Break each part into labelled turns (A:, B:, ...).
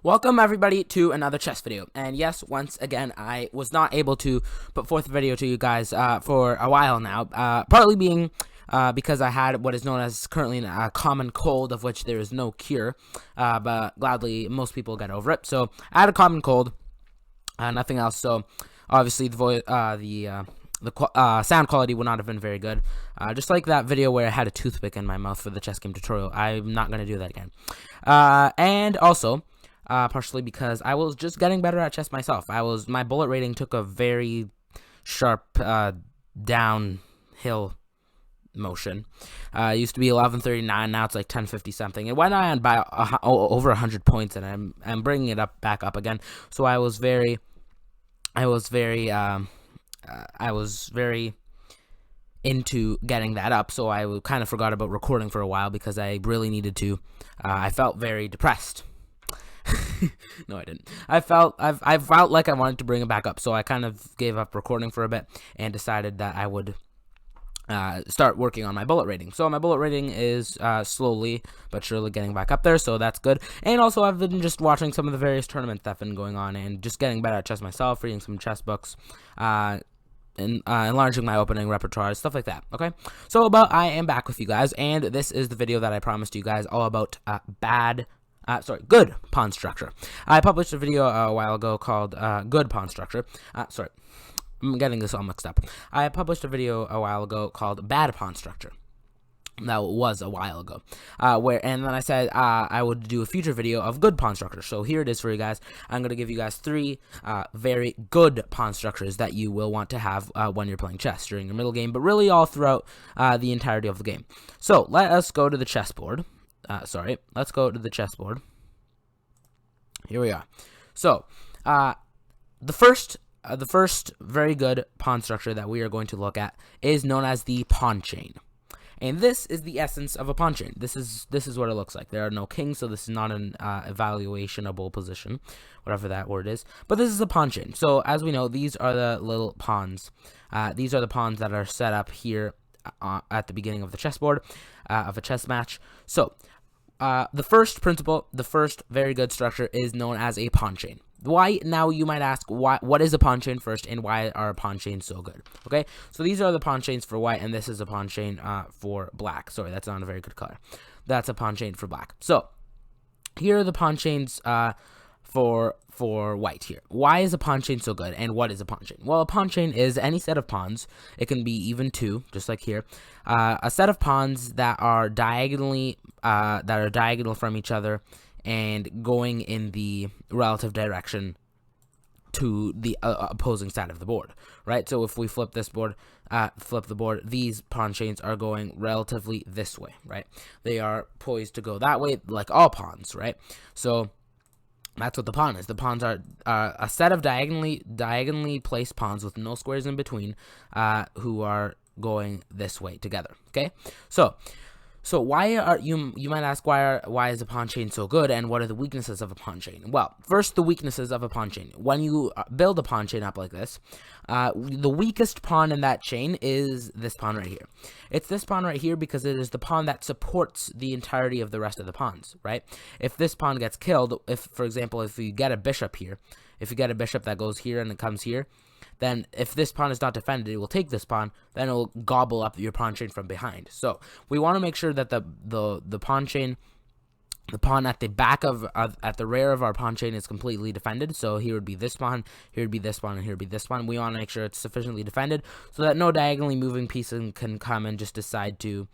A: Welcome everybody to another chess video, and yes, once again I was not able to put forth a video to you guys for a while now, partly being because I had what is known as currently a common cold, of which there is no cure, but gladly most people get over it. So I had a common cold, nothing else. So obviously the sound quality would not have been very good. Just like that video where I had a toothpick in my mouth for the chess game tutorial, I'm not going to do that again. And also, partially because I was just getting better at chess myself. My bullet rating took a very sharp downhill motion. It used to be 1139, now it's like 1050 something. It went on by over 100 points, and I'm bringing it back up again. So I was very into getting that up, so I kind of forgot about recording for a while because I really needed to. I felt very depressed. No, I didn't. I felt like I wanted to bring it back up, so I kind of gave up recording for a bit and decided that I would start working on my bullet rating. So my bullet rating is slowly but surely getting back up there, so that's good. And also I've been just watching some of the various tournaments that have been going on and just getting better at chess myself, reading some chess books, and enlarging my opening repertoire, stuff like that. Okay, so I am back with you guys, and this is the video that I promised you guys all about good pawn structure. I published a video a while ago called good pawn structure. I'm getting this all mixed up. I published a video a while ago called bad pawn structure. That was a while ago, and then I said I would do a future video of good pawn structure. So here it is for you guys. I'm going to give you guys three very good pawn structures that you will want to have when you're playing chess during your middle game, but really all throughout the entirety of the game. So let us go to the chessboard. Let's go to the chessboard. Here we are. So the first very good pawn structure that we are going to look at is known as the pawn chain. And this is the essence of a pawn chain. This is what it looks like. There are no kings, so this is not an evaluationable position, whatever that word is. But this is a pawn chain. So as we know, these are the little pawns. These are the pawns that are set up here at the beginning of the chessboard of a chess match. So the first principle, the first very good structure is known as a pawn chain. Why? Now you might ask, what is a pawn chain first, and why are pawn chains so good? Okay, so these are the pawn chains for white, and this is a pawn chain for black. Sorry, that's not a very good color. That's a pawn chain for black. So here are the pawn chains for white here. Why is a pawn chain so good, and what is a pawn chain? Well, a pawn chain is any set of pawns. It can be even two, just like here. A set of pawns that are diagonal from each other and going in the relative direction to the opposing side of the board, right? So if we flip the board, these pawn chains are going relatively this way, right? They are poised to go that way, like all pawns, right? So that's what the pawn is. The pawns are a set of diagonally placed pawns with no squares in between, who are going this way together. Okay, so why are you might ask, why is a pawn chain so good, and what are the weaknesses of a pawn chain? Well, first, the weaknesses of a pawn chain. When you build a pawn chain up like this, the weakest pawn in that chain is this pawn right here. It's this pawn right here because it is the pawn that supports the entirety of the rest of the pawns, right? If this pawn gets killed, for example, if you get a bishop here, if you get a bishop that goes here and it comes here, then if this pawn is not defended, it will take this pawn, then it will gobble up your pawn chain from behind. So we want to make sure that the pawn chain, the pawn at the back at the rear of our pawn chain is completely defended. So here would be this pawn, here would be this pawn, and here would be this pawn. We want to make sure it's sufficiently defended so that no diagonally moving piece can come and just decide to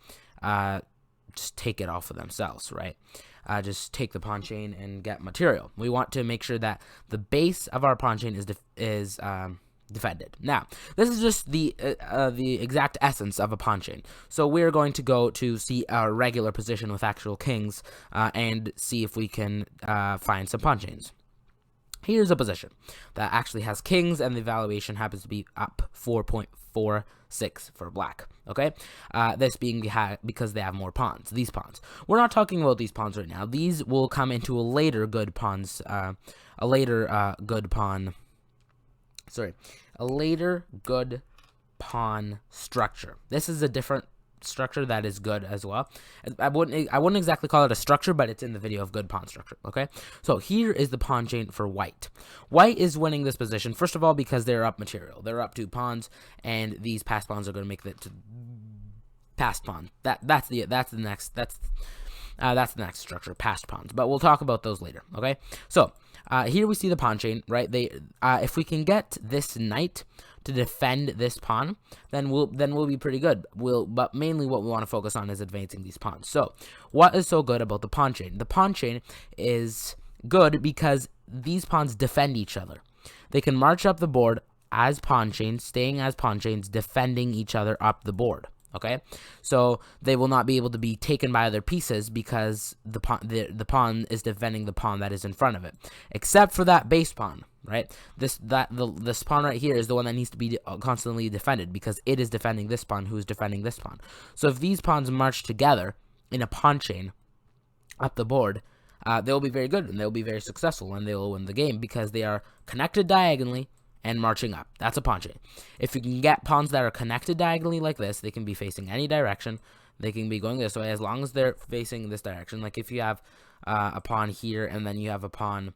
A: just take it all for themselves, right? Just take the pawn chain and get material. We want to make sure that the base of our pawn chain is defended. Now, this is just the exact essence of a pawn chain. So we're going to go to see our regular position with actual kings and see if we can find some pawn chains. Here's a position that actually has kings, and the valuation happens to be up 4.46 for black. Okay, this being because they have more pawns. These pawns. We're not talking about these pawns right now. These will come into a later good pawn structure. This is a different structure that is good as well. I wouldn't exactly call it a structure, but it's in the video of good pawn structure. Okay, so here is the pawn chain for white. White is winning this position, first of all, because they're up material. They're up 2 pawns, and these passed pawns are going to make it to passed pawn. That's the next structure, passed pawns. But we'll talk about those later. Okay, so here we see the pawn chain, right? If we can get this knight to defend this pawn, then we'll be pretty good. But mainly what we want to focus on is advancing these pawns. So what is so good about the pawn chain? The pawn chain is good because these pawns defend each other. They can march up the board as pawn chains, staying as pawn chains, defending each other up the board. Okay, so they will not be able to be taken by other pieces because the pawn is defending the pawn that is in front of it, except for that base pawn, right? This pawn right here is the one that needs to be constantly defended because it is defending this pawn, who is defending this pawn. So if these pawns march together in a pawn chain up the board, they'll be very good and they'll be very successful and they will win the game because they are connected diagonally and marching up. That's a pawn chain. If you can get pawns that are connected diagonally like this, they can be facing any direction. They can be going this way as long as they're facing this direction. Like if you have a pawn here and then you have a pawn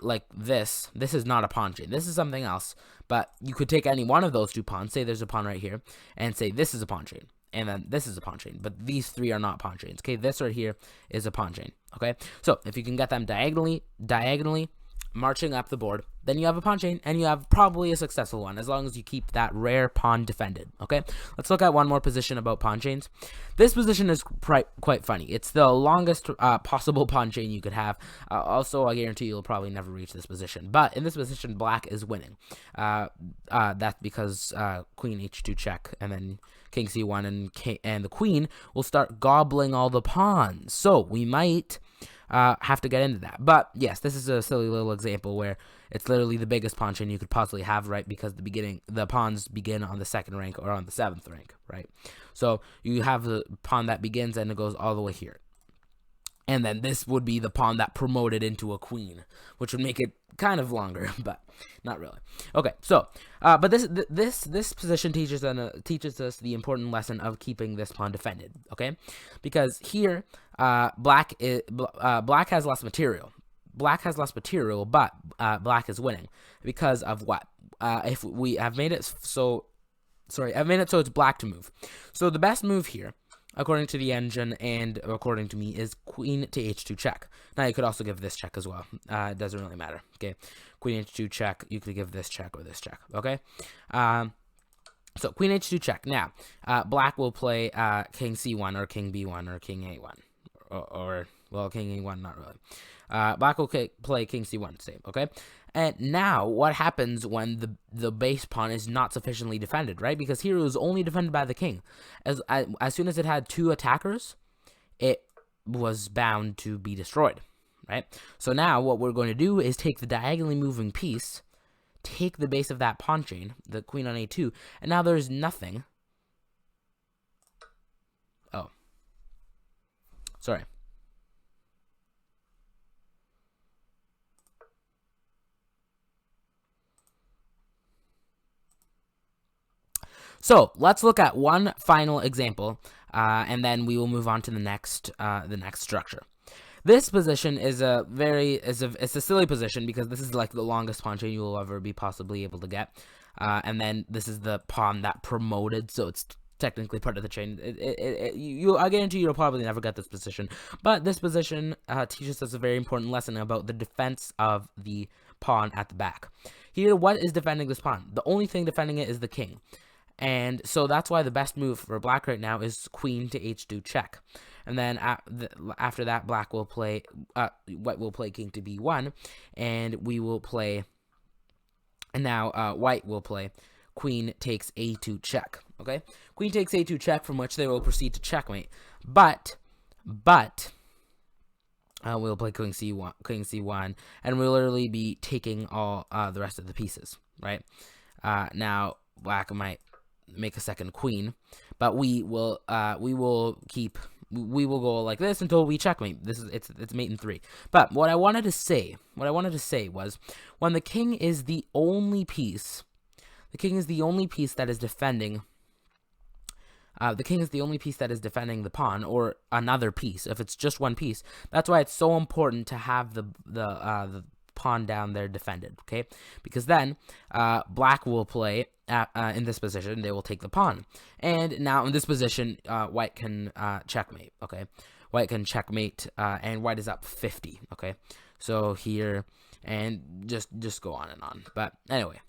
A: like this is not a pawn chain. This is something else. But you could take any one of those 2 pawns, say there's a pawn right here, and say this is a pawn chain. And then this is a pawn chain. But these 3 are not pawn chains. Okay, this right here is a pawn chain. Okay, so if you can get them diagonally marching up the board, then you have a pawn chain, and you have probably a successful one, as long as you keep that rare pawn defended. Okay, let's look at one more position about pawn chains. This position is quite funny. It's the longest possible pawn chain you could have. Also, I guarantee you'll probably never reach this position. But in this position, black is winning. That's because queen h2 check, and then king c1, and the queen will start gobbling all the pawns. So we might have to get into that. But yes, this is a silly little example where it's literally the biggest pawn chain you could possibly have, right? Because the pawns begin on the 2nd rank or on the 7th rank, right? So you have the pawn that begins and it goes all the way here. And then this would be the pawn that promoted into a queen, which would make it kind of longer, but not really. Okay, so but this position teaches us the important lesson of keeping this pawn defended. Okay, because here black has less material. Black has less material, but black is winning because of what? If we have made it so, I've made it so it's black to move. So the best move here, according to the engine and according to me, is queen to h2 check. Now, you could also give this check as well. It doesn't really matter. Okay, queen h2 check. You could give this check or this check. Okay, so queen h2 check. Now, black will play king c1 or king b1 or king a1 or well, king a1, not really. Black will play king c1, same. Okay. And now, what happens when the base pawn is not sufficiently defended, right? Because here it was only defended by the king. As soon as it had 2 attackers, it was bound to be destroyed, right? So now, what we're going to do is take the diagonally moving piece, take the base of that pawn chain, the queen on a2, and now there's nothing. Oh. Sorry. So let's look at one final example, and then we will move on to the next structure. This position is it's a silly position because this is like the longest pawn chain you will ever be possibly able to get, and then this is the pawn that promoted, so it's technically part of the chain. I guarantee you'll probably never get this position, but this position teaches us a very important lesson about the defense of the pawn at the back. Here, what is defending this pawn? The only thing defending it is the king. And so that's why the best move for black right now is queen to h2 check. And then after that, black will play, white will play king to b1, and we will play, and now white will play queen takes a2 check. Okay, queen takes a2 check, from which they will proceed to checkmate. But we'll play king c1, and we'll literally be taking all the rest of the pieces, right? Now black might make a second queen, but we will go like this until we checkmate. It's mate in 3. But what I wanted to say was, when the king is the only piece that is defending The king is the only piece that is defending the pawn or another piece. If it's just one piece, that's why it's so important to have the pawn down there defended, okay? Because then black will play in this position. They will take the pawn. And now in this position, white can checkmate, okay? White can checkmate, and white is up 50, okay? So here, and just go on and on. But anyway.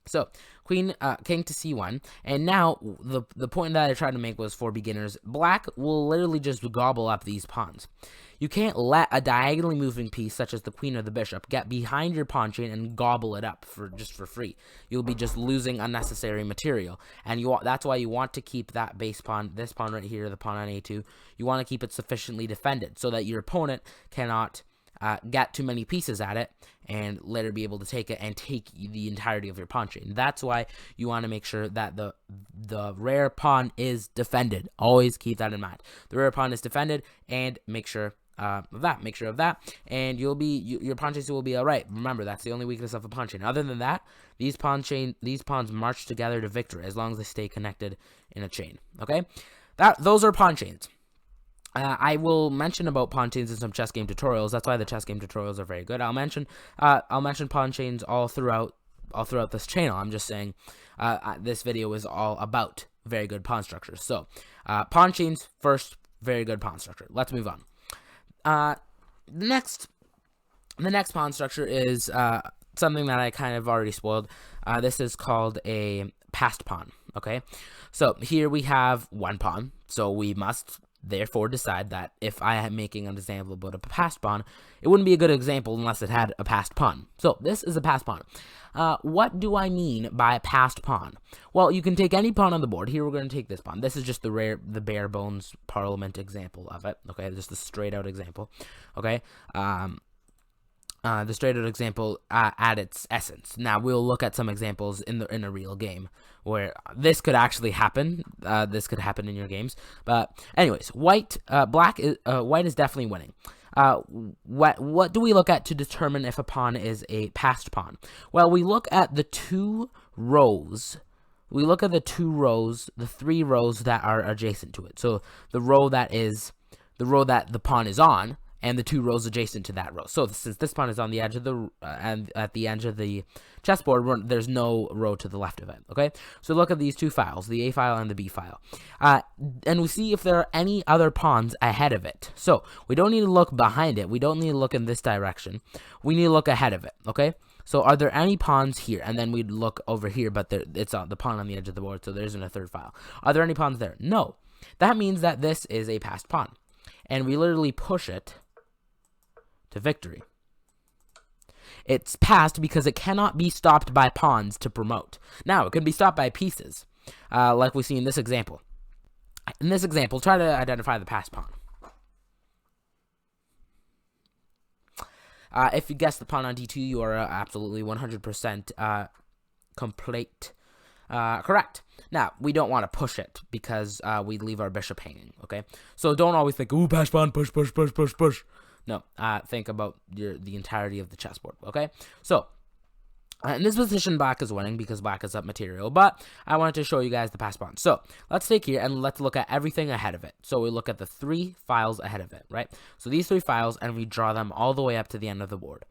A: So, king to c1, and now the point that I tried to make was for beginners. Black will literally just gobble up these pawns. You can't let a diagonally moving piece, such as the queen or the bishop, get behind your pawn chain and gobble it up for free. You'll be just losing unnecessary material, and that's why you want to keep that base pawn, this pawn right here, the pawn on a2. You want to keep it sufficiently defended so that your opponent cannot get too many pieces at it and later be able to take it and take the entirety of your pawn chain. That's why you want to make sure that the rare pawn is defended. Always keep that in mind. The rare pawn is defended, and make sure of that, and your pawn chains will be all right. Remember, that's the only weakness of a pawn chain. Other than that, these pawns march together to victory as long as they stay connected in a chain. Okay, those are pawn chains. I will mention about pawn chains in some chess game tutorials. That's why the chess game tutorials are very good. I'll mention pawn chains all throughout this channel. I'm just saying this video is all about very good pawn structures. So pawn chains first, very good pawn structure. Let's move on. The next pawn structure is something that I kind of already spoiled. This is called a passed pawn. Okay, so here we have one pawn. So we must therefore decide that if I am making an example about a passed pawn, it wouldn't be a good example unless it had a passed pawn. So this is a passed pawn. What do I mean by passed pawn? Well, you can take any pawn on the board. Here we're going to take this pawn. This is just the bare bones parliament example of it. Okay, just the straight out example. Okay, the straight out example at its essence. Now we'll look at some examples in a real game where this could actually happen. This could happen in your games. But anyways, white is definitely winning. What do we look at to determine if a pawn is a passed pawn? Well, we look at the two rows. We look at the three rows that are adjacent to it. So the row that the pawn is on, and the two rows adjacent to that row. So since this pawn is on the edge of and at the edge of the chessboard, there's no row to the left of it. Okay, so look at these two files, the A file and the B file, and we see if there are any other pawns ahead of it. So we don't need to look behind it. We don't need to look in this direction. We need to look ahead of it. Okay, so are there any pawns here? And then we'd look over here, but it's the pawn on the edge of the board, so there isn't a third file. Are there any pawns there? No. That means that this is a passed pawn, and we literally push it to victory. It's passed because it cannot be stopped by pawns to promote. Now, it can be stopped by pieces, like we see in this example. In this example, try to identify the passed pawn. If you guess the pawn on d2, you are absolutely 100% complete. Correct. Now, we don't want to push it because we leave our bishop hanging, okay? So don't always think, ooh, passed pawn, push, push, push, push, push. No, think about the entirety of the chessboard, okay? So, in this position, black is winning because black is up material, but I wanted to show you guys the passed pawn. So, let's take here and let's look at everything ahead of it. So, we look at the three files ahead of it, right? So, these three files, and we draw them all the way up to the end of the board.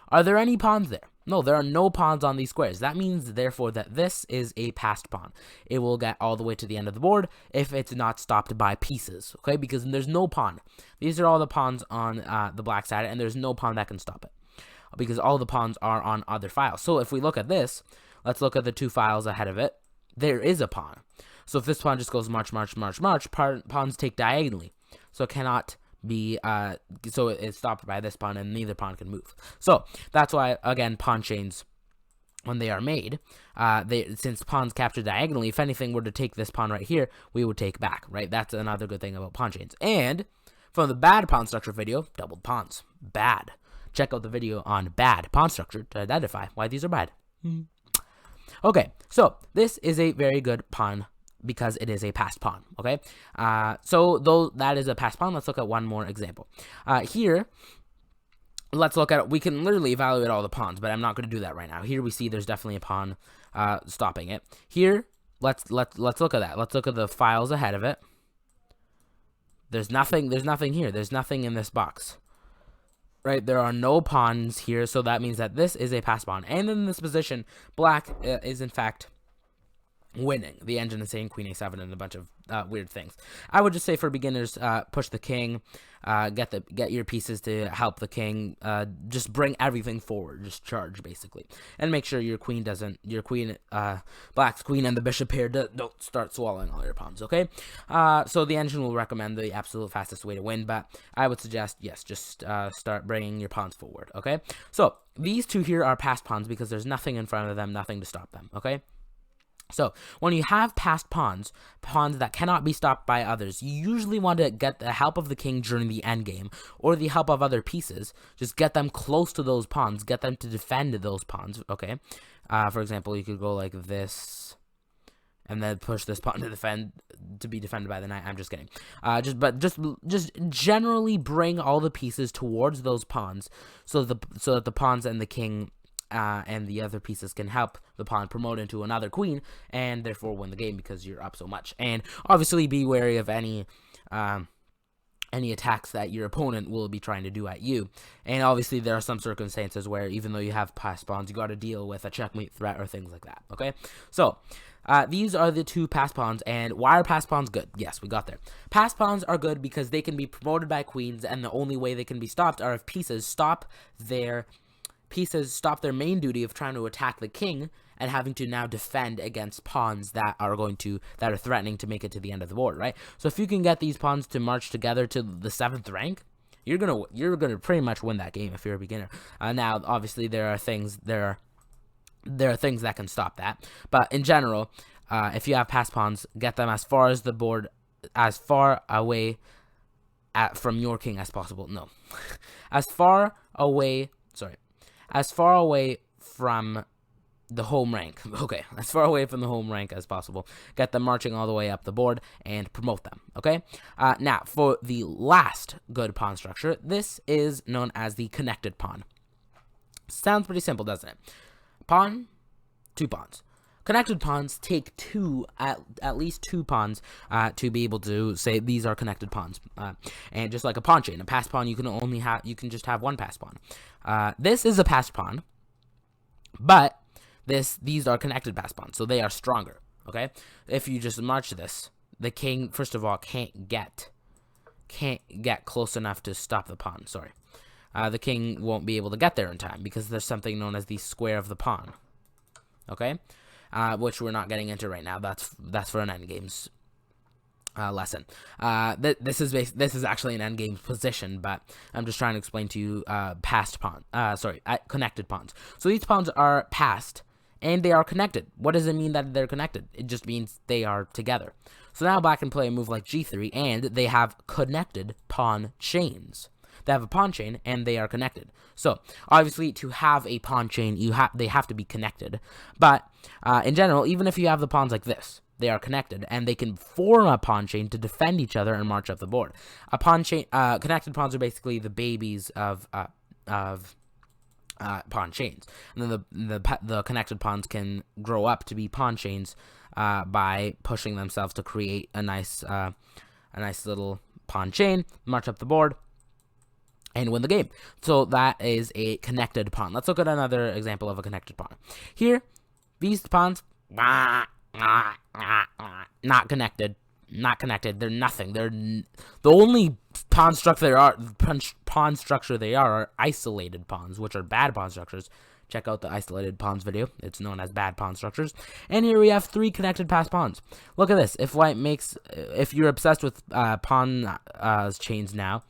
A: Are there any pawns there? No, there are no pawns on these squares. That means, therefore, that this is a passed pawn. It will get all the way to the end of the board if it's not stopped by pieces, okay? Because there's no pawn. These are all the pawns on the black side, and there's no pawn that can stop it because all the pawns are on other files. So if we look at this, let's look at the two files ahead of it. There is a pawn. So if this pawn just goes march, march, march, march, pawns take diagonally. So it cannot be so it's stopped by this pawn, and neither pawn can move. So that's why, again, pawn chains, when they are made, since pawns capture diagonally, if anything were to take this pawn right here, we would take back, right? That's another good thing about pawn chains. And from the bad pawn structure video, doubled pawns, bad. Check out the video on bad pawn structure to identify why these are bad. Okay, so this is a very good pawn because it is a passed pawn, okay? So though that is a passed pawn, let's look at one more example. Here, let's look at, we can literally evaluate all the pawns, but I'm not going to do that right now. Here we see there's definitely a pawn stopping it. Here, let's look at that. Let's look at the files ahead of it. There's nothing here. There's nothing in this box. Right, there are no pawns here, so that means that this is a pass pawn. And in this position, black is in fact winning. The engine is saying queen a7 and a bunch of weird things. I would just say for beginners, push the king, get your pieces to help the king, just bring everything forward, just charge basically, and make sure your queen black's queen and the bishop pair don't start swallowing all your pawns. Okay, so the engine will recommend the absolute fastest way to win, but I would suggest yes, just start bringing your pawns forward. Okay, so these two here are passed pawns because there's nothing in front of them, nothing to stop them. Okay. So, when you have passed pawns that cannot be stopped by others, you usually want to get the help of the king during the endgame, or the help of other pieces. Just get them close to those pawns, get them to defend those pawns, okay? For example, you could go like this, and then push this pawn to be defended by the knight. I'm just kidding. Just generally bring all the pieces towards those pawns, so that the pawns and the king and the other pieces can help the pawn promote into another queen, and therefore win the game because you're up so much. And obviously be wary of any attacks that your opponent will be trying to do at you. And obviously there are some circumstances where even though you have passed pawns, you got to deal with a checkmate threat or things like that. Okay, so these are the two passed pawns. And why are passed pawns good? Yes, we got there. Passed pawns are good because they can be promoted by queens, and the only way they can be stopped are if pieces stop their main duty of trying to attack the king and having to now defend against pawns that are threatening to make it to the end of the board, right? So if you can get these pawns to march together to the 7th rank, you're gonna pretty much win that game if you're a beginner. Now, obviously, there are things that can stop that, but in general, if you have passed pawns, get them as far as the board, as far away from your king as possible. No, as far away from the home rank. Okay, as far away from the home rank as possible. Get them marching all the way up the board and promote them. Okay, now for the last good pawn structure, this is known as the connected pawn. Sounds pretty simple, doesn't it? Pawn, 2 pawns. Connected pawns take at least two pawns to be able to say these are connected pawns. And just like a pawn chain, a passed pawn, you can just have one passed pawn. This is a passed pawn, but these are connected passed pawns, so they are stronger. Okay, if you just march this, the king first of all can't get close enough to stop the pawn. Sorry, the king won't be able to get there in time because there's something known as the square of the pawn. Okay. Which we're not getting into right now. That's for an endgames lesson. This is actually an endgame position, but I'm just trying to explain to you connected pawns. So these pawns are passed and they are connected. What does it mean that they're connected? It just means they are together. So now black can play a move like g3, and they have connected pawn chains. They have a pawn chain and they are connected. So obviously, to have a pawn chain, they have to be connected. But in general, even if you have the pawns like this, they are connected and they can form a pawn chain to defend each other and march up the board. A pawn chain, connected pawns are basically the babies of pawn chains, and then the connected pawns can grow up to be pawn chains by pushing themselves to create a nice little pawn chain, march up the board, and win the game. So that is a connected pawn. Let's look at another example of a connected pawn. Here, these pawns, not connected. They're nothing. They're the only pawn structure they are isolated pawns, which are bad pawn structures. Check out the isolated pawns video. It's known as bad pawn structures. And here we have 3 connected passed pawns. Look at this. If you're obsessed with pawn chains now,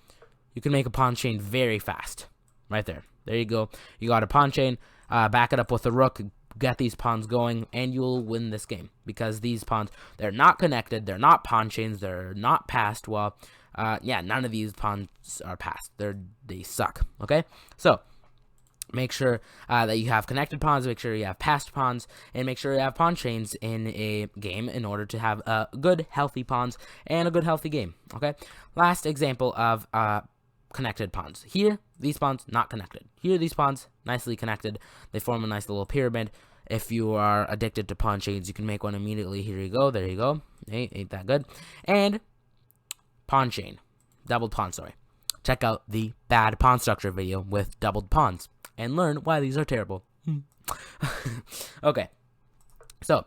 A: you can make a pawn chain very fast. Right there. There you go. You got a pawn chain. Back it up with a rook. Get these pawns going, and you'll win this game. Because these pawns, they're not connected. They're not pawn chains. They're not passed. Well, none of these pawns are passed. They suck. Okay? So, make sure that you have connected pawns. Make sure you have passed pawns. And make sure you have pawn chains in a game in order to have good, healthy pawns and a good, healthy game. Okay? Last example of connected pawns. Here, these pawns not connected. Here, these pawns nicely connected. They form a nice little pyramid, if you are addicted to pawn chains, you can make one immediately. Here you go. There you go. Hey, ain't that good? And pawn chain, doubled pawn, sorry. Check out the bad pawn structure video with doubled pawns and learn why these are terrible. Okay. So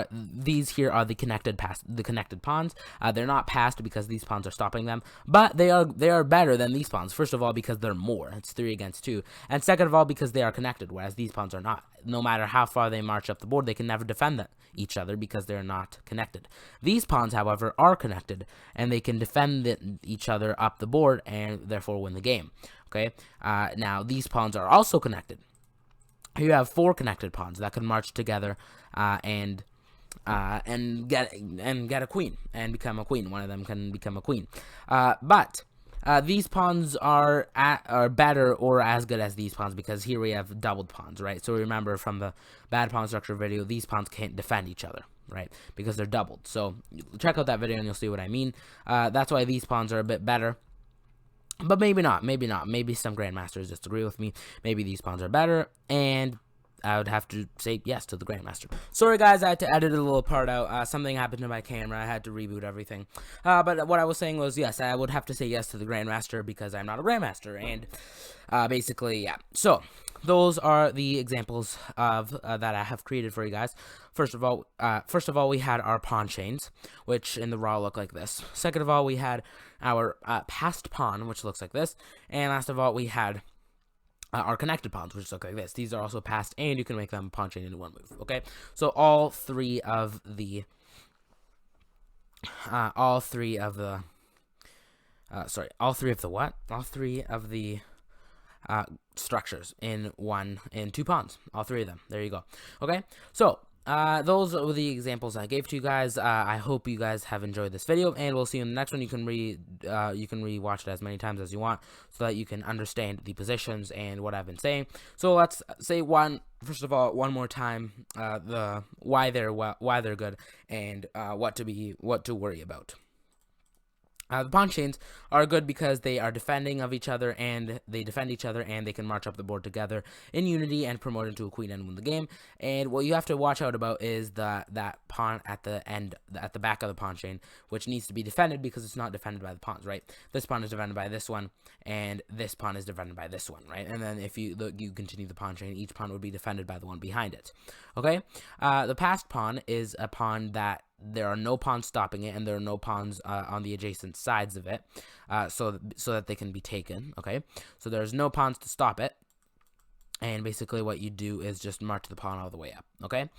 A: these here are the connected pawns. They're not passed because these pawns are stopping them, but they are better than these pawns. First of all, because they're more. It's 3 against 2, and second of all, because they are connected, whereas these pawns are not. No matter how far they march up the board, they can never defend each other because they're not connected. These pawns, however, are connected, and they can defend each other up the board and therefore win the game. Okay. Now these pawns are also connected. You have 4 connected pawns that can march together and get a queen and become a queen. One of them can become a queen. But these pawns are better or as good as these pawns because here we have doubled pawns, right? So remember from the bad pawn structure video, these pawns can't defend each other, right? Because they're doubled. So check out that video and you'll see what I mean. That's why these pawns are a bit better. But maybe not. Maybe some grandmasters disagree with me. Maybe these pawns are better, and I would have to say yes to the grandmaster. Sorry, guys, I had to edit a little part out. Something happened to my camera. I had to reboot everything. But what I was saying was, yes, I would have to say yes to the grandmaster because I'm not a grandmaster. And basically, yeah. So those are the examples of that I have created for you guys. First of all, we had our pawn chains, which in the raw look like this. Second of all, we had our passed pawn, which looks like this. And last of all, we had our connected pawns, which look like this. These are also passed, and you can make them pawn chain in one move. Okay, so all three of the structures in 2 pawns. All 3 of them. There you go. Okay, so those are the examples I gave to you guys. I hope you guys have enjoyed this video, and we'll see you in the next one. You can re-watch it as many times as you want, so that you can understand the positions and what I've been saying. So let's say first of all, one more time, why they're good, and what to worry about. The pawn chains are good because they are defending of each other, and they defend each other, and they can march up the board together in unity and promote into a queen and win the game. And what you have to watch out about is that pawn at the end, at the back of the pawn chain, which needs to be defended because it's not defended by the pawns, right? This pawn is defended by this one, and this pawn is defended by this one, right? And then if you continue the pawn chain, each pawn would be defended by the one behind it. Okay, the passed pawn is a pawn that there are no pawns stopping it, and there are no pawns on the adjacent sides of it, so that they can be taken. Okay, so there's no pawns to stop it, and basically what you do is just march the pawn all the way up. Okay,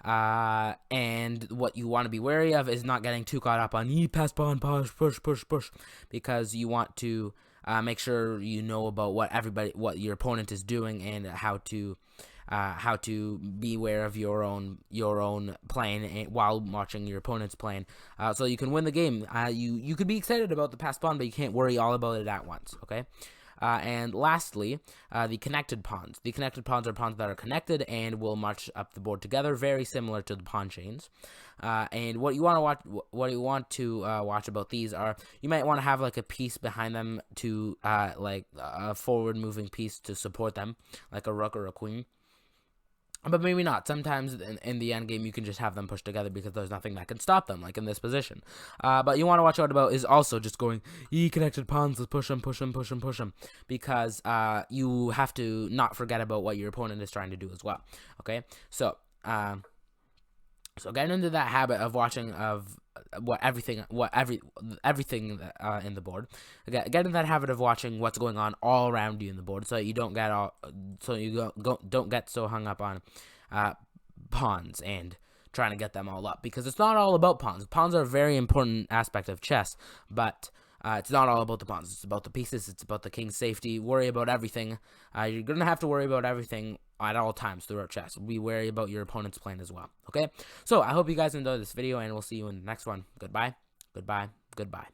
A: and what you want to be wary of is not getting too caught up on pass pawn, push, because you want to make sure you know about what your opponent is doing, and how to be aware of your own plan while watching your opponent's plan, so you can win the game. You could be excited about the passed pawn, but you can't worry all about it at once. Okay. And lastly, the connected pawns. The connected pawns are pawns that are connected and will march up the board together, very similar to the pawn chains. And what you want to watch about these are, you might want to have like a piece behind them to like a forward moving piece to support them, like a rook or a queen. But maybe not. Sometimes in the end game, you can just have them pushed together because there's nothing that can stop them, like in this position. But you want to watch out about is also just going connected pawns. Let's push them, because you have to not forget about what your opponent is trying to do as well. Okay, so getting into that habit of watching everything in the board. Get in that habit of watching what's going on all around you in the board, so that you don't get so hung up on pawns and trying to get them all up, because it's not all about pawns. Pawns are a very important aspect of chess, but it's not all about the pawns. It's about the pieces. It's about the king's safety. Worry about everything. You're gonna have to worry about everything at all times throughout chess. Be wary about your opponent's plan as well. Okay? So I hope you guys enjoyed this video, and we'll see you in the next one. Goodbye. Goodbye. Goodbye.